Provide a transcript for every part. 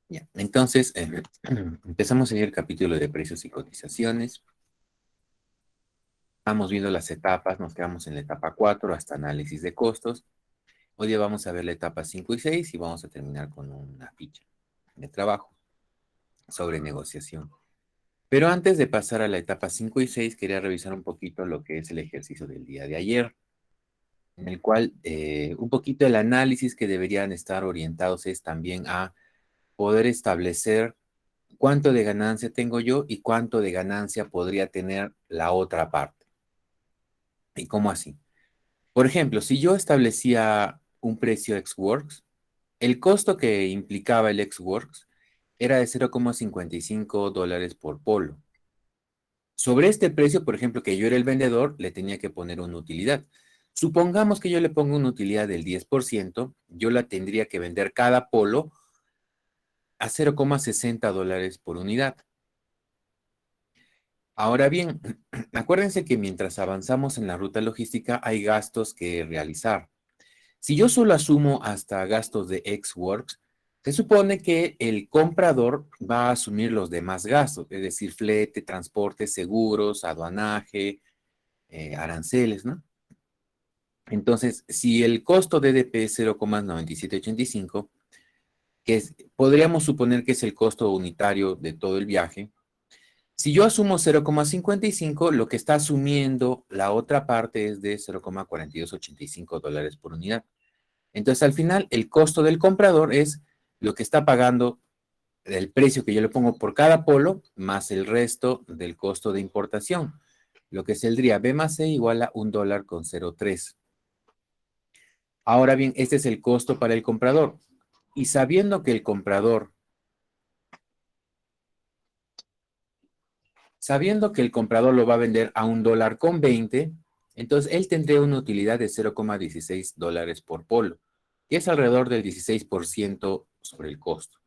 Ya, entonces, empezamos en el capítulo de precios y cotizaciones. Vamos viendo las etapas, nos quedamos en la etapa 4 hasta análisis de costos. Hoy día vamos a ver la etapa 5 y 6 y vamos a terminar con una ficha de trabajo sobre negociación. Pero antes de pasar a la etapa 5 y 6, quería revisar un poquito lo que es el ejercicio del día de ayer, en el cual un poquito el análisis que deberían estar orientados es también a poder establecer cuánto de ganancia tengo yo y cuánto de ganancia podría tener la otra parte. ¿Y cómo así? Por ejemplo, si yo establecía un precio ex-works, el costo que implicaba el ex-works era de 0,55 dólares por polo. Sobre este precio, por ejemplo, que yo era el vendedor, le tenía que poner una utilidad. Supongamos que yo le pongo una utilidad del 10%, yo la tendría que vender cada polo a 0,60 dólares por unidad. Ahora bien, acuérdense que mientras avanzamos en la ruta logística hay gastos que realizar. Si yo solo asumo hasta gastos de ex-works, se supone que el comprador va a asumir los demás gastos, es decir, flete, transporte, seguros, aduanaje, aranceles, ¿no? Entonces, si el costo de EDP es 0,9785, podríamos suponer que es el costo unitario de todo el viaje. Si yo asumo 0,55, lo que está asumiendo la otra parte es de 0,4285 dólares por unidad. Entonces, al final, el costo del comprador es lo que está pagando el precio que yo le pongo por cada polo, más el resto del costo de importación, lo que saldría B más C igual a $1,03. Ahora bien, este es el costo para el comprador. Y sabiendo que el comprador lo va a vender a $1,20, entonces él tendría una utilidad de 0,16 dólares por polo, que es alrededor del 16% sobre el costo.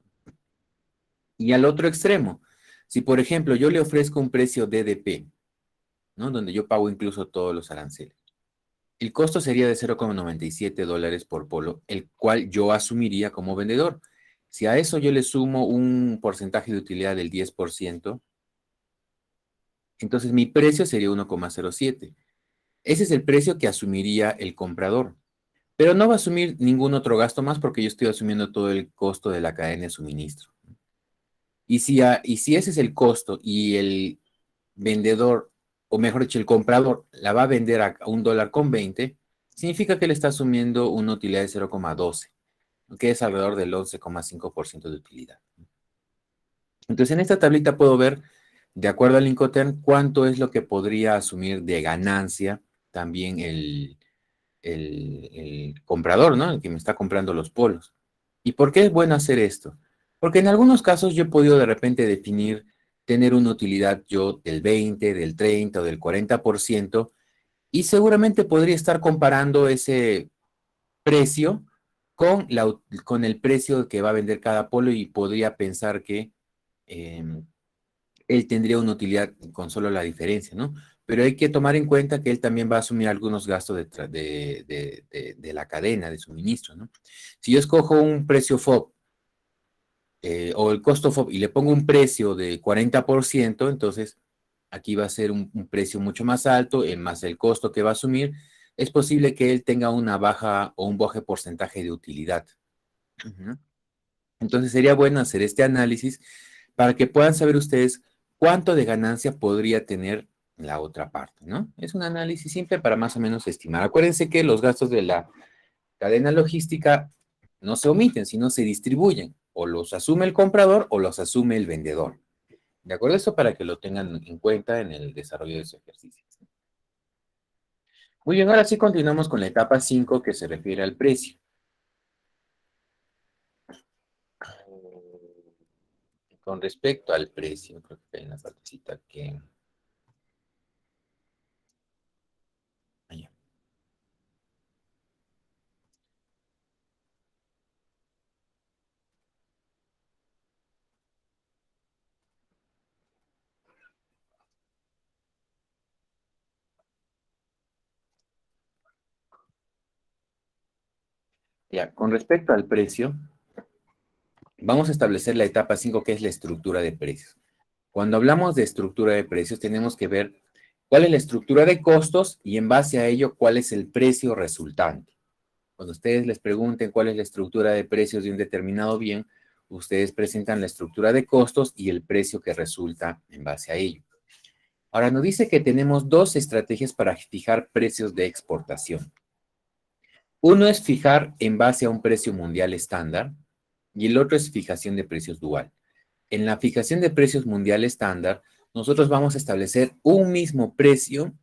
Y al otro extremo, si por ejemplo yo le ofrezco un precio DDP, ¿no? Donde yo pago incluso todos los aranceles, el costo sería de 0,97 dólares por polo, el cual yo asumiría como vendedor. Si a eso yo le sumo un porcentaje de utilidad del 10%, entonces mi precio sería 1,07. Ese es el precio que asumiría el comprador. Pero no va a asumir ningún otro gasto más porque yo estoy asumiendo todo el costo de la cadena de suministro. Y si ese es el costo y el vendedor, o mejor dicho, el comprador la va a vender a $1,20, significa que le está asumiendo una utilidad de 0,12, que es alrededor del 11,5% de utilidad. Entonces, en esta tablita puedo ver, de acuerdo al Incoterm, cuánto es lo que podría asumir de ganancia también el comprador, ¿no? El que me está comprando los polos. ¿Y por qué es bueno hacer esto? Porque en algunos casos yo he podido de repente definir tener una utilidad yo del 20, del 30 o del 40%, y seguramente podría estar comparando ese precio con el precio que va a vender cada polo y podría pensar que eh, él tendría una utilidad con solo la diferencia, ¿no? Pero hay que tomar en cuenta que él también va a asumir algunos gastos de la cadena de suministro, ¿no? Si yo escojo un precio FOB o el costo FOB y le pongo un precio de 40%, entonces aquí va a ser un precio mucho más alto, más el costo que va a asumir, es posible que él tenga una baja o un bajo porcentaje de utilidad. Ujú. Entonces sería bueno hacer este análisis para que puedan saber ustedes cuánto de ganancia podría tener la otra parte, ¿no? Es un análisis simple para más o menos estimar. Acuérdense que los gastos de la cadena logística no se omiten, sino se distribuyen. O los asume el comprador o los asume el vendedor. ¿De acuerdo? Eso para que lo tengan en cuenta en el desarrollo de su ejercicio. Muy bien, ahora sí continuamos con la etapa 5 que se refiere al precio. Con respecto al precio, creo que hay una partecita que... Allá. Ya, con respecto al precio, Vamos a establecer la etapa 5, que es la estructura de precios. Cuando hablamos de estructura de precios, tenemos que ver cuál es la estructura de costos y en base a ello, cuál es el precio resultante. Cuando ustedes les pregunten cuál es la estructura de precios de un determinado bien, ustedes presentan la estructura de costos y el precio que resulta en base a ello. Ahora nos dice que tenemos dos estrategias para fijar precios de exportación. Uno es fijar en base a un precio mundial estándar y el otro es fijación de precios dual. En la fijación de precios mundial estándar, nosotros vamos a establecer un mismo precio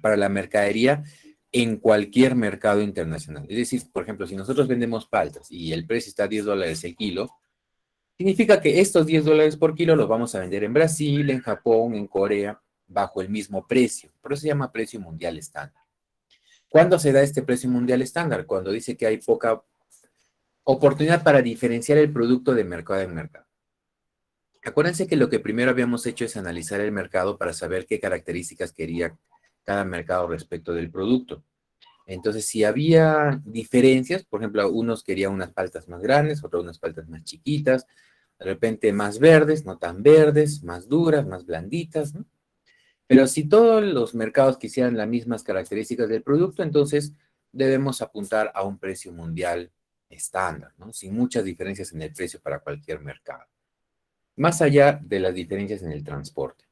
para la mercadería en cualquier mercado internacional. Es decir, por ejemplo, si nosotros vendemos paltas y el precio está a $10 el kilo, significa que estos $10 por kilo los vamos a vender en Brasil, en Japón, en Corea, bajo el mismo precio. Por eso se llama precio mundial estándar. ¿Cuándo se da este precio mundial estándar? Cuando dice que hay poca oportunidad para diferenciar el producto de mercado en mercado. Acuérdense que lo que primero habíamos hecho es analizar el mercado para saber qué características quería cada mercado respecto del producto. Entonces, si había diferencias, por ejemplo, unos querían unas paltas más grandes, otros unas paltas más chiquitas, de repente más verdes, no tan verdes, más duras, más blanditas, ¿no? Pero si todos los mercados quisieran las mismas características del producto, entonces debemos apuntar a un precio mundial estándar, ¿no? Sin muchas diferencias en el precio para cualquier mercado. Más allá de las diferencias en el transporte,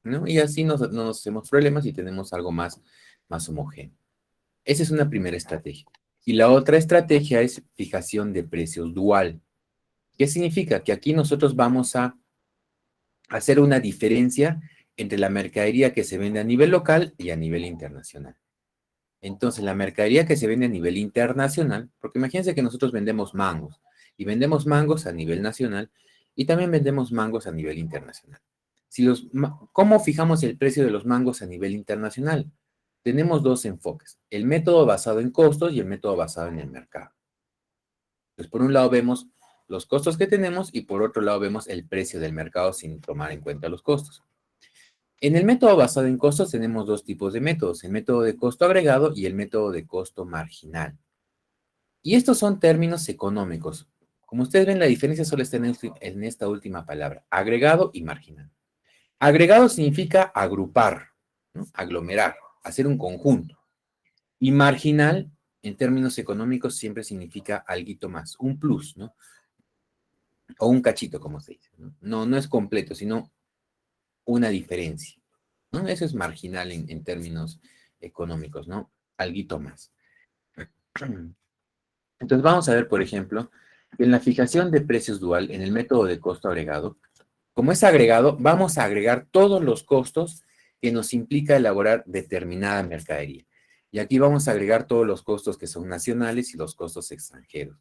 ¿no? Y así no nos hacemos problemas y tenemos algo más homogéneo. Esa es una primera estrategia. Y la otra estrategia es fijación de precios dual. ¿Qué significa? Que aquí nosotros vamos a hacer una diferencia entre la mercadería que se vende a nivel local y a nivel internacional. Entonces, la mercadería que se vende a nivel internacional, porque imagínense que nosotros vendemos mangos y vendemos mangos a nivel nacional y también vendemos mangos a nivel internacional. ¿Cómo fijamos el precio de los mangos a nivel internacional? Tenemos dos enfoques, el método basado en costos y el método basado en el mercado. Entonces, por un lado vemos los costos que tenemos y por otro lado vemos el precio del mercado sin tomar en cuenta los costos. En el método basado en costos tenemos dos tipos de métodos, el método de costo agregado y el método de costo marginal. Y estos son términos económicos. Como ustedes ven, la diferencia solo está en esta última palabra, agregado y marginal. Agregado significa agrupar, ¿no? Aglomerar, hacer un conjunto. Y marginal, en términos económicos, siempre significa alguito más, un plus, ¿no? O un cachito, como se dice, ¿no? No es completo, sino una diferencia, ¿no? Eso es marginal en términos económicos, ¿no? Alguito más. Entonces vamos a ver, por ejemplo, en la fijación de precios dual, en el método de costo agregado, como es agregado, vamos a agregar todos los costos que nos implica elaborar determinada mercadería. Y aquí vamos a agregar todos los costos que son nacionales y los costos extranjeros.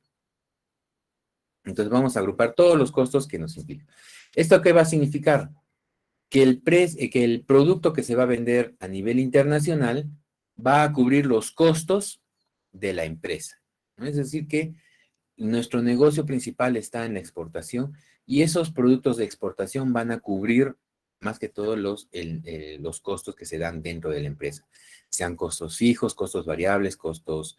Entonces vamos a agrupar todos los costos que nos implica. ¿Esto qué va a significar? Que el producto que se va a vender a nivel internacional va a cubrir los costos de la empresa, ¿no? Es decir, que nuestro negocio principal está en la exportación y esos productos de exportación van a cubrir más que todo los costos que se dan dentro de la empresa, sean costos fijos, costos variables, costos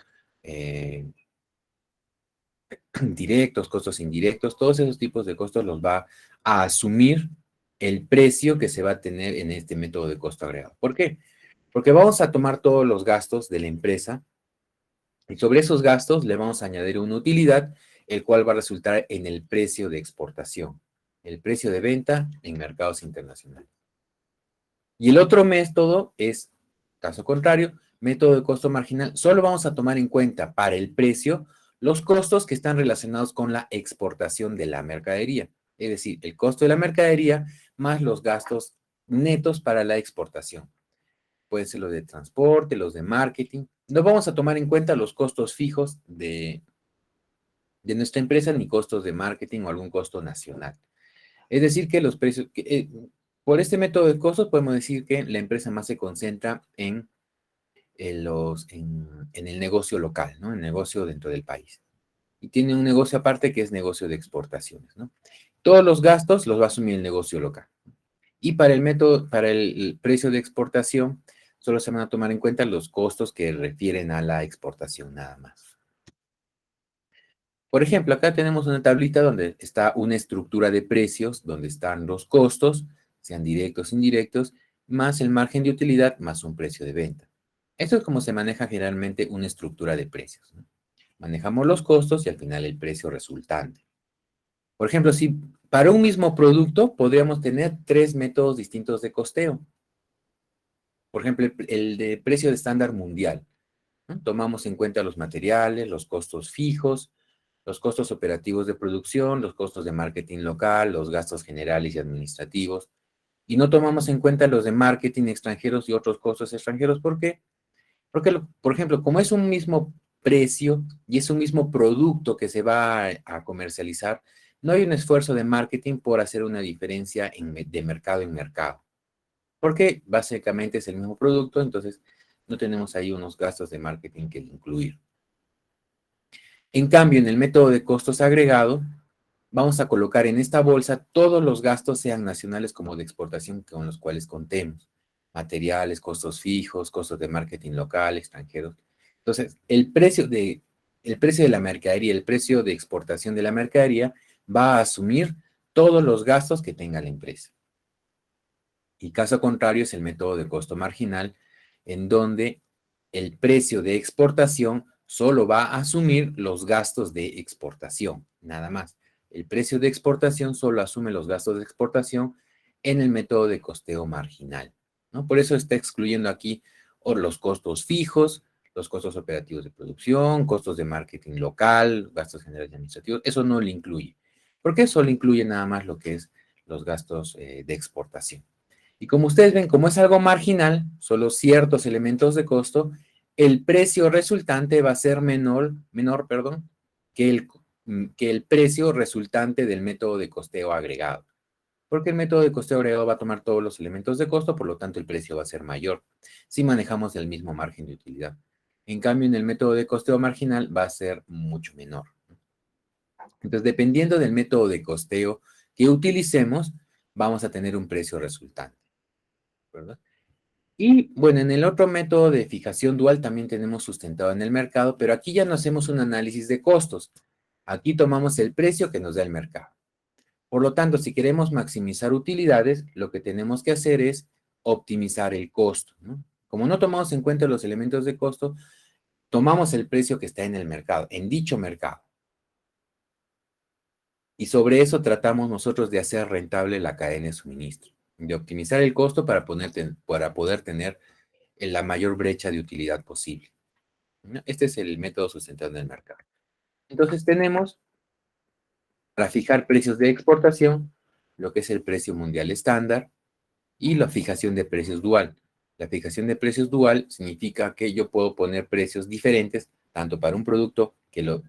directos, costos indirectos, todos esos tipos de costos los va a asumir el precio que se va a tener en este método de costo agregado. ¿Por qué? Porque vamos a tomar todos los gastos de la empresa y sobre esos gastos le vamos a añadir una utilidad, el cual va a resultar en el precio de exportación, el precio de venta en mercados internacionales. Y el otro método es, caso contrario, método de costo marginal. Solo vamos a tomar en cuenta para el precio los costos que están relacionados con la exportación de la mercadería. Es decir, el costo de la mercadería más los gastos netos para la exportación. Pueden ser los de transporte, los de marketing. No vamos a tomar en cuenta los costos fijos de nuestra empresa ni costos de marketing o algún costo nacional. Es decir, que los precios, por este método de costos podemos decir que la empresa más se concentra en el negocio local, ¿no? El negocio dentro del país. Y tiene un negocio aparte que es negocio de exportaciones, ¿no? Todos los gastos los va a asumir el negocio local. Y para el método, para el precio de exportación, solo se van a tomar en cuenta los costos que refieren a la exportación nada más. Por ejemplo, acá tenemos una tablita donde está una estructura de precios, donde están los costos, sean directos o indirectos, más el margen de utilidad, más un precio de venta. Esto es como se maneja generalmente una estructura de precios, ¿no? Manejamos los costos y al final el precio resultante. Por ejemplo, si para un mismo producto podríamos tener tres métodos distintos de costeo. Por ejemplo, el de precio de estándar mundial, ¿no? Tomamos en cuenta los materiales, los costos fijos, los costos operativos de producción, los costos de marketing local, los gastos generales y administrativos, y no tomamos en cuenta los de marketing extranjeros y otros costos extranjeros. ¿Por qué? Porque, por ejemplo, como es un mismo precio y es un mismo producto que se va a comercializar, no hay un esfuerzo de marketing por hacer una diferencia de mercado en mercado. Porque básicamente es el mismo producto, entonces no tenemos ahí unos gastos de marketing que incluir. En cambio, en el método de costos agregado, vamos a colocar en esta bolsa todos los gastos, sean nacionales como de exportación, con los cuales contemos. Materiales, costos fijos, costos de marketing local, extranjeros. Entonces, el precio de la mercadería, el precio de exportación de la mercadería va a asumir todos los gastos que tenga la empresa. Y caso contrario es el método de costo marginal, en donde el precio de exportación solo va a asumir los gastos de exportación, nada más. El precio de exportación solo asume los gastos de exportación en el método de costeo marginal, ¿no? Por eso está excluyendo aquí los costos fijos, los costos operativos de producción, costos de marketing local, gastos generales y administrativos. Eso no le incluye, porque eso le incluye nada más lo que es los gastos de exportación. Y como ustedes ven, como es algo marginal, solo ciertos elementos de costo, el precio resultante va a ser menor, perdón, que el precio resultante del método de costeo agregado. Porque el método de costeo agregado va a tomar todos los elementos de costo, por lo tanto el precio va a ser mayor si manejamos el mismo margen de utilidad. En cambio, en el método de costeo marginal va a ser mucho menor. Entonces, dependiendo del método de costeo que utilicemos, vamos a tener un precio resultante, ¿verdad? Y bueno, en el otro método de fijación dual también tenemos sustentado en el mercado, pero aquí ya no hacemos un análisis de costos. Aquí tomamos el precio que nos da el mercado. Por lo tanto, si queremos maximizar utilidades, lo que tenemos que hacer es optimizar el costo, ¿no? Como no tomamos en cuenta los elementos de costo, tomamos el precio que está en el mercado, en dicho mercado. Y sobre eso tratamos nosotros de hacer rentable la cadena de suministro, de optimizar el costo para poder tener en la mayor brecha de utilidad posible, ¿no? Este es el método sustentado en el mercado. Entonces tenemos, para fijar precios de exportación, lo que es el precio mundial estándar y la fijación de precios dual. La fijación de precios dual significa que yo puedo poner precios diferentes, tanto para un producto,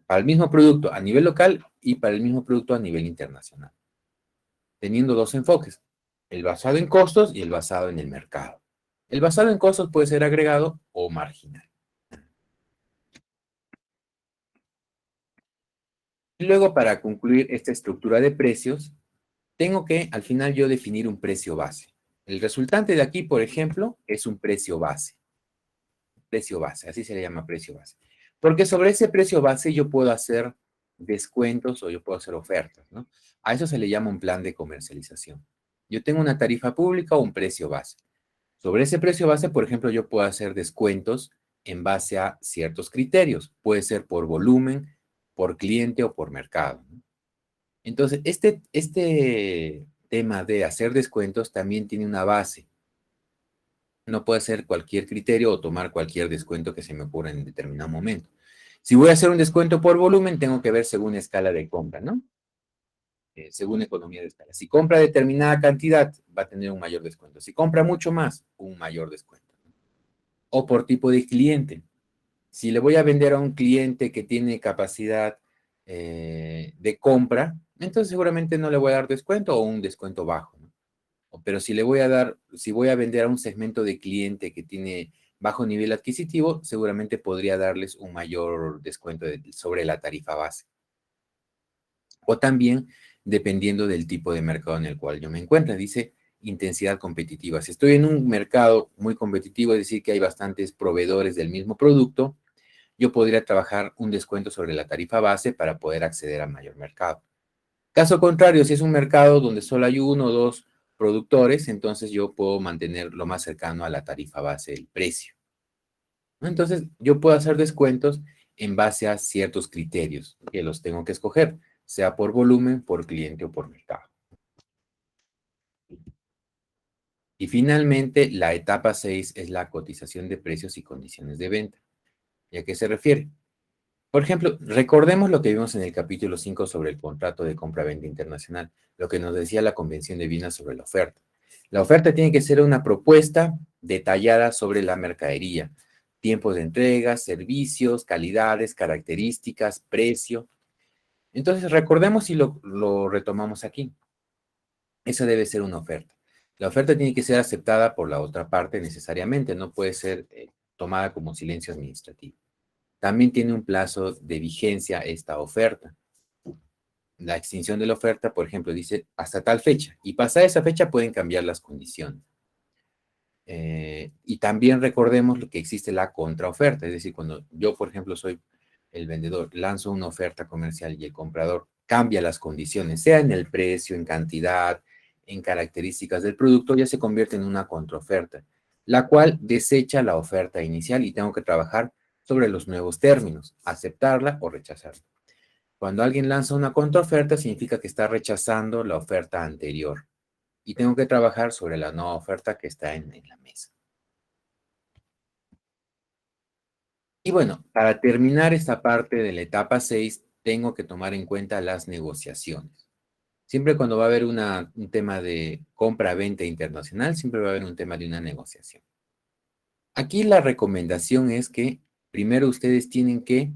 para el mismo producto a nivel local y para el mismo producto a nivel internacional, teniendo dos enfoques, el basado en costos y el basado en el mercado. El basado en costos puede ser agregado o marginal. Y luego, para concluir esta estructura de precios, tengo que al final yo definir un precio base. El resultante de aquí, por ejemplo, es un precio base. Precio base, así se le llama precio base. Porque sobre ese precio base yo puedo hacer descuentos o yo puedo hacer ofertas, ¿no? A eso se le llama un plan de comercialización. Yo tengo una tarifa pública o un precio base. Sobre ese precio base, por ejemplo, yo puedo hacer descuentos en base a ciertos criterios. Puede ser por volumen, por cliente o por mercado, ¿no? Entonces, este tema de hacer descuentos también tiene una base. No puede ser cualquier criterio o tomar cualquier descuento que se me ocurra en determinado momento. Si voy a hacer un descuento por volumen, tengo que ver según escala de compra, ¿no? Según economía de escala. Si compra determinada cantidad, va a tener un mayor descuento. Si compra mucho más, un mayor descuento. O por tipo de cliente. Si le voy a vender a un cliente que tiene capacidad de compra, entonces seguramente no le voy a dar descuento o un descuento bajo, ¿no? Pero si voy a vender a un segmento de cliente que tiene bajo nivel adquisitivo, seguramente podría darles un mayor descuento sobre la tarifa base. O también dependiendo del tipo de mercado en el cual yo me encuentre. Dice intensidad competitiva. Si estoy en un mercado muy competitivo, es decir, que hay bastantes proveedores del mismo producto, yo podría trabajar un descuento sobre la tarifa base para poder acceder a mayor mercado. Caso contrario, si es un mercado donde solo hay uno o dos productores, entonces yo puedo mantener lo más cercano a la tarifa base el precio. Entonces, yo puedo hacer descuentos en base a ciertos criterios que los tengo que escoger, sea por volumen, por cliente o por mercado. Y finalmente, la etapa 6 es la cotización de precios y condiciones de venta. ¿Y a qué se refiere? Por ejemplo, recordemos lo que vimos en el capítulo 5 sobre el contrato de compra-venta internacional, lo que nos decía la Convención de Viena sobre la oferta. La oferta tiene que ser una propuesta detallada sobre la mercadería, tiempos de entrega, servicios, calidades, características, precio. Entonces, recordemos y lo retomamos aquí. Esa debe ser una oferta. La oferta tiene que ser aceptada por la otra parte necesariamente, no puede ser tomada como silencio administrativo. También tiene un plazo de vigencia esta oferta. La extinción de la oferta, por ejemplo, dice hasta tal fecha, y pasada esa fecha pueden cambiar las condiciones. Y también recordemos lo que existe la contraoferta, es decir, cuando yo, por ejemplo, soy el vendedor, lanzo una oferta comercial y el comprador cambia las condiciones, sea en el precio, en cantidad, en características del producto, ya se convierte en una contraoferta, la cual desecha la oferta inicial y tengo que trabajar sobre los nuevos términos, aceptarla o rechazarla. Cuando alguien lanza una contraoferta, significa que está rechazando la oferta anterior y tengo que trabajar sobre la nueva oferta que está en la mesa. Y bueno, para terminar esta parte de la etapa 6, tengo que tomar en cuenta las negociaciones. Siempre cuando va a haber un tema de compra-venta internacional, siempre va a haber un tema de una negociación. Aquí la recomendación es que primero ustedes tienen que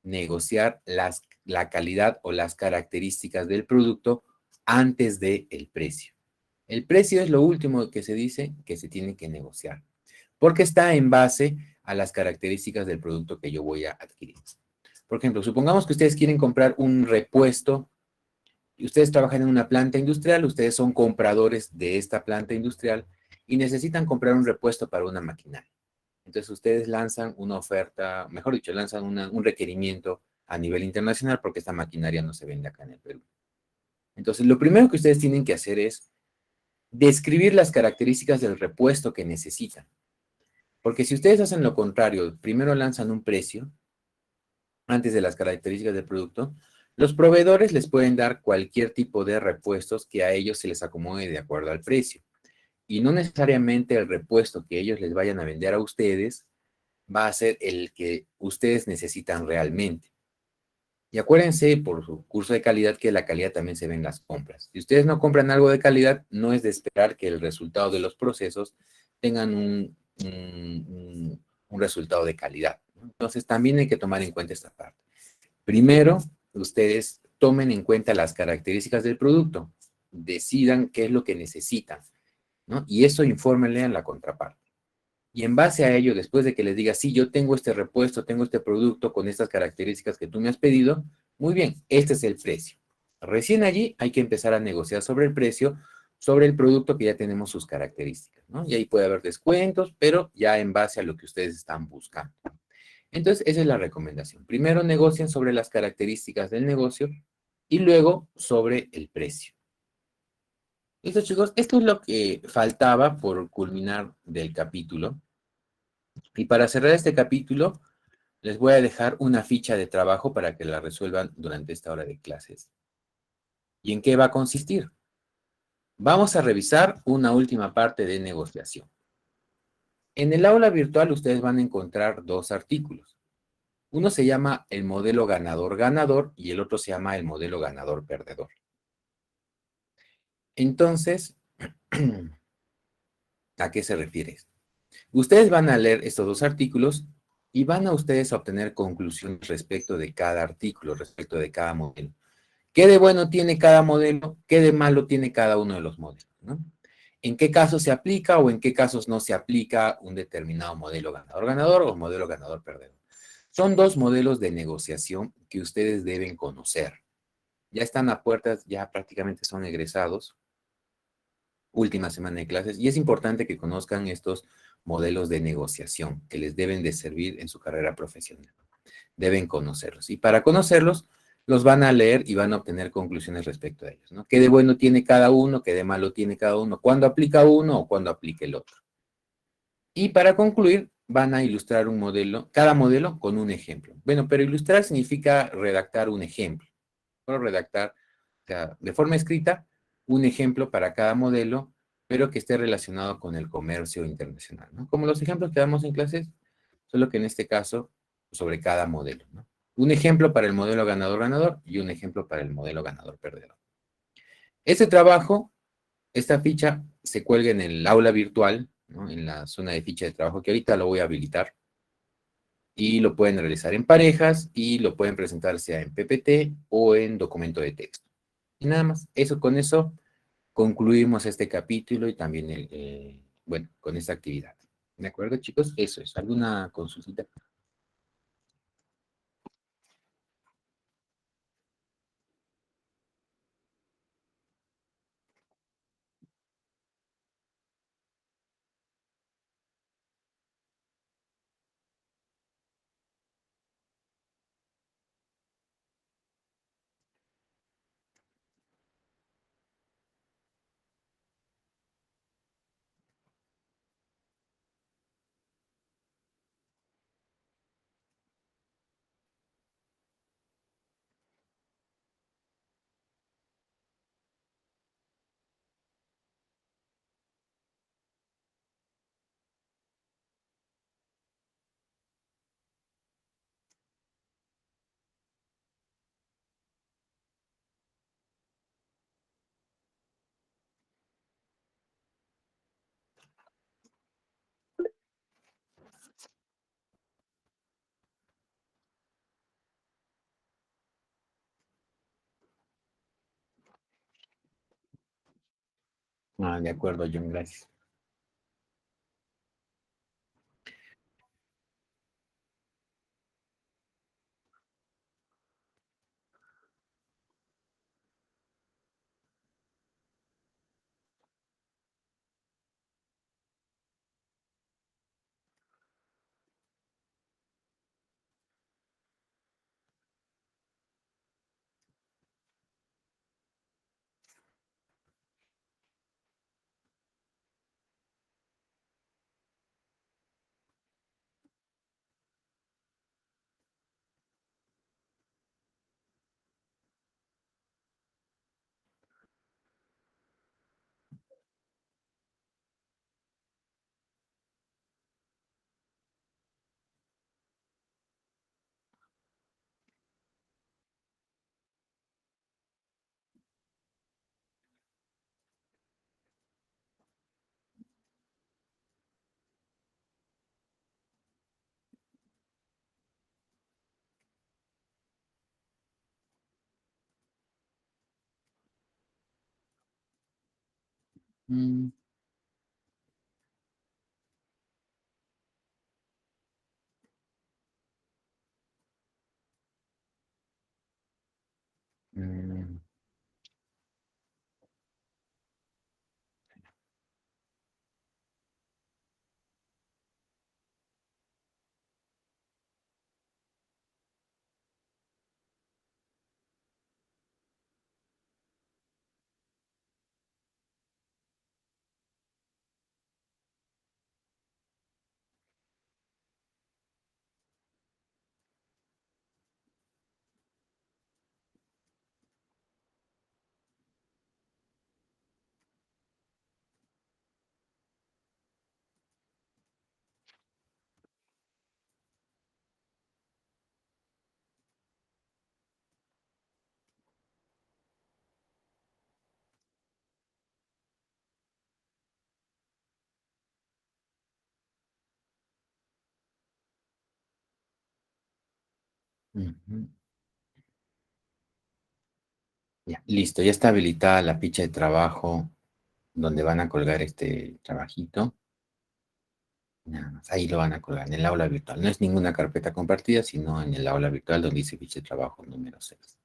negociar la calidad o las características del producto antes del precio. El precio es lo último que se dice que se tiene que negociar, porque está en base a las características del producto que yo voy a adquirir. Por ejemplo, supongamos que ustedes quieren comprar un repuesto y ustedes trabajan en una planta industrial, ustedes son compradores de esta planta industrial y necesitan comprar un repuesto para una maquinaria. Entonces ustedes lanzan una oferta, mejor dicho, lanzan un requerimiento a nivel internacional porque esta maquinaria no se vende acá en el Perú. Entonces, lo primero que ustedes tienen que hacer es describir las características del repuesto que necesitan. Porque si ustedes hacen lo contrario, primero lanzan un precio antes de las características del producto, los proveedores les pueden dar cualquier tipo de repuestos que a ellos se les acomode de acuerdo al precio. Y no necesariamente el repuesto que ellos les vayan a vender a ustedes va a ser el que ustedes necesitan realmente. Y acuérdense por su curso de calidad que la calidad también se ve en las compras. Si ustedes no compran algo de calidad, no es de esperar que el resultado de los procesos tengan un resultado de calidad. Entonces también hay que tomar en cuenta esta parte. Primero, ustedes tomen en cuenta las características del producto, decidan qué es lo que necesitan, ¿no? Y eso infórmenle a la contraparte. Y en base a ello, después de que les diga, sí, yo tengo este repuesto, tengo este producto con estas características que tú me has pedido, muy bien, este es el precio. Recién allí hay que empezar a negociar sobre el precio, sobre el producto que ya tenemos sus características, ¿no? Y ahí puede haber descuentos, pero ya en base a lo que ustedes están buscando. Entonces, esa es la recomendación. Primero negocien sobre las características del negocio y luego sobre el precio. Listo, chicos, esto es lo que faltaba por culminar del capítulo. Y para cerrar este capítulo, les voy a dejar una ficha de trabajo para que la resuelvan durante esta hora de clases. ¿Y en qué va a consistir? Vamos a revisar una última parte de negociación. En el aula virtual ustedes van a encontrar dos artículos. Uno se llama el modelo ganador-ganador y el otro se llama el modelo ganador-perdedor. Entonces, ¿a qué se refiere esto? Ustedes van a leer estos dos artículos y van a ustedes a obtener conclusiones respecto de cada artículo, respecto de cada modelo. ¿Qué de bueno tiene cada modelo? ¿Qué de malo tiene cada uno de los modelos? ¿No? ¿En qué casos se aplica o en qué casos no se aplica un determinado modelo ganador-ganador o modelo ganador-perdedor? Son dos modelos de negociación que ustedes deben conocer. Ya están a puertas, ya prácticamente son egresados, última semana de clases, y es importante que conozcan estos modelos de negociación que les deben de servir en su carrera profesional. deben conocerlos. Y para conocerlos, los van a leer y van a obtener conclusiones respecto a ellos, ¿no? ¿Qué de bueno tiene cada uno? ¿Qué de malo tiene cada uno? ¿Cuándo aplica uno o cuándo aplica el otro? Y para concluir, van a ilustrar un modelo, cada modelo con un ejemplo. Bueno, pero ilustrar significa redactar un ejemplo. Puedo redactar, o sea, de forma escrita, un ejemplo para cada modelo, pero que esté relacionado con el comercio internacional, ¿no? Como los ejemplos que damos en clases, solo que en este caso, sobre cada modelo, ¿no? Un ejemplo para el modelo ganador-ganador y un ejemplo para el modelo ganador-perdedor. Este trabajo, esta ficha, se cuelga en el aula virtual, ¿no? En la zona de ficha de trabajo que ahorita lo voy a habilitar. Y lo pueden realizar en parejas y lo pueden presentar sea en PPT o en documento de texto. Y nada más, eso con eso concluimos este capítulo y también bueno, con esta actividad. ¿De acuerdo, chicos? Eso es. ¿Alguna consulta? Ah, de acuerdo, John, gracias. Mm, mm, ujú. Ya, listo, ya está habilitada la ficha de trabajo donde van a colgar este trabajito. Nada más, ahí lo van a colgar en el aula virtual. No es ninguna carpeta compartida, sino en el aula virtual donde dice ficha de trabajo número 6.